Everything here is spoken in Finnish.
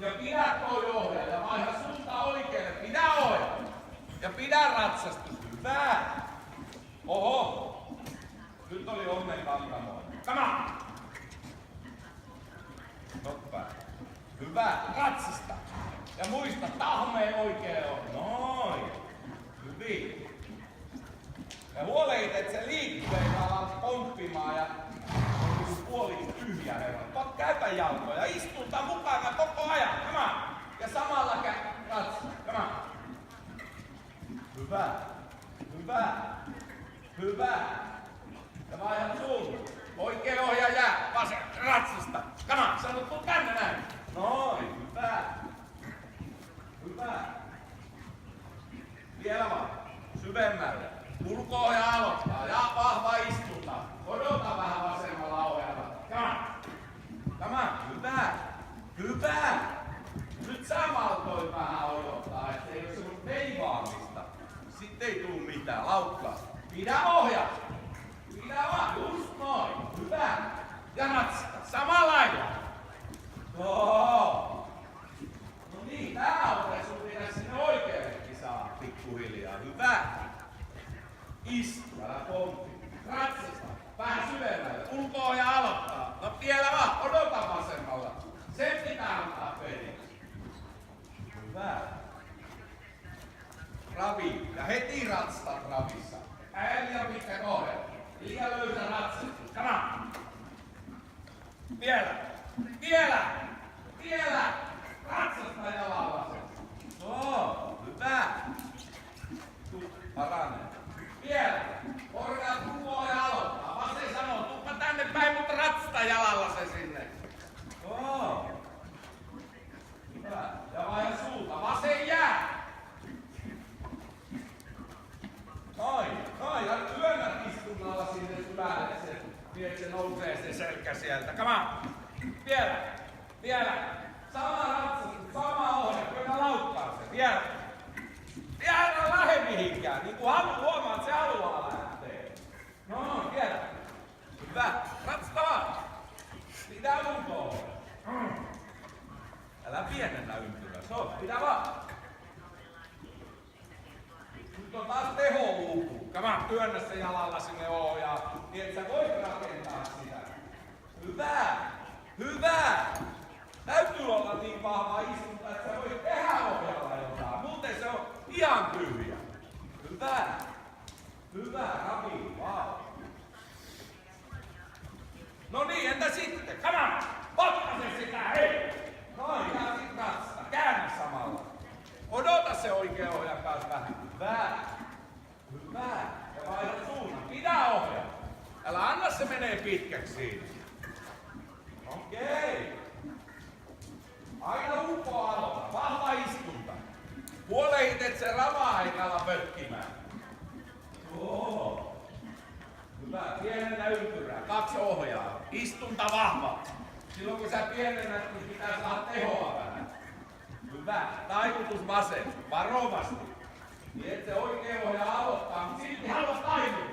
Ja pidä toi ohja ja vaiha suunta oikealle. Pidä ohja. Ja pidä ratsastus. Hyvä. Oho. Nyt oli onnen kantamoa. Come on. Toppa. Hyvä. Ratsasta. Ja muista, tahmeen oikein on. Noin. Hyvin. Ja huolehit, että se liikkuu eikä alat pomppimaan ja on puoliksi tyhjä herra. Käytä jalkoja. Istunta mukana koko ajan. Come on. Ja samalla ratsasta. Come on. Hyvä. Hyvä. Hyvä. Ja vaihdat suuntaan. Oikein ohjaa jää. Vasen. Ratsasta. Come on. Sano, tuu tänne näin. Noin. Hyvä. Hyvä. Vielä vaan. Syvemmälle. Ulko-ohja aloittaa. Ja vahva istunta. Odota vähän vasemmalla ohjalla. Come on. Come on. Hyvä. Hyvä. Nyt samalla toi vähän odottaa, ettei ole semmoista veivaamista. Sitten ei tuu mitään. Laukkaa. Pidä ohjaa. Pidä vaan. Just noin. Hyvä. Ja natsata. Samalla lailla. Joo. No niin, tää on se. Sun pitäisi sinne oikeallekin saa pikkuhiljaa. Hyvä. Istu. Älä pomppi. Ratsasta. Vähän syvemmälle. Ulko-ohja aloittaa. No vielä vaan. Odota vasemmalla. Sen pitää antaa periksi. Hyvä. Ravi. Ja heti ratsastat ravissa. Liian pitkä kohde. Liian löysä ratsastus. Come on. Vielä. Vielä. Vielä. Ratsasta jalalla sen. Joo. Hyvä. Paranee. Vielä. Korjaa tuo ja aloittaa. Vasen sanoo, tuppa tänne päin, mutta ratsasta jalalla se sinne. Joo. Hyvä. Ja vaihda suuta. Vasen jää. Noin. Noin. Ja työnnät istunnalla sinne syvälle sen. Niin, että se nousee se selkä sieltä. Come on. Vielä. Vielä. Sama ratsastus. Sama ohje. Kyllä laukkaa se. Vielä. Vielä lähde mihinkään. Niin kuin huomaat, että se haluaa lähteä. No, vielä. Hyvä. Ratsasta vaan. Pidä ulkoa. Älä pienennä ympyrää. So, pidä vaan. Nyt on taas teholuku. Come on, työnnä se jalalla sinne ohjaan, niin että sä voit rakentaa sitä. Hyvä. Hyvä. Täytyy olla niin vahva istunta, että sä voit tehdä ohjalla jotain. Muuten se on ihan tyhjä. Hyvä. Hyvä, Ravi. Wow. No niin, entä sitten? Come on. Potkaise sitä, hei. Noin, ja sit ratsasta. Käännä samalla. Odota se oikea ohjan kanssa vähän. Hyvä. Hyvä. Ja vaihda suunnan. Pidä ohjaa. Älä anna se menee pitkäksi siinä. Okei. Aina ulkoa aloita. Vahva istunta. Huolehit, et se ravaa eikä ala pökkimään. Joo. Hyvä. Pienennä ympyrää. 2 ohjaa. Istunta vahva. Silloin kun sä pienennät, niin pitää saada tehoa vähän. Hyvä. Taivutus vasen. Varovasti. Niin et se oikea ohjaa aloittaa, mutta silti halua taivuttaa.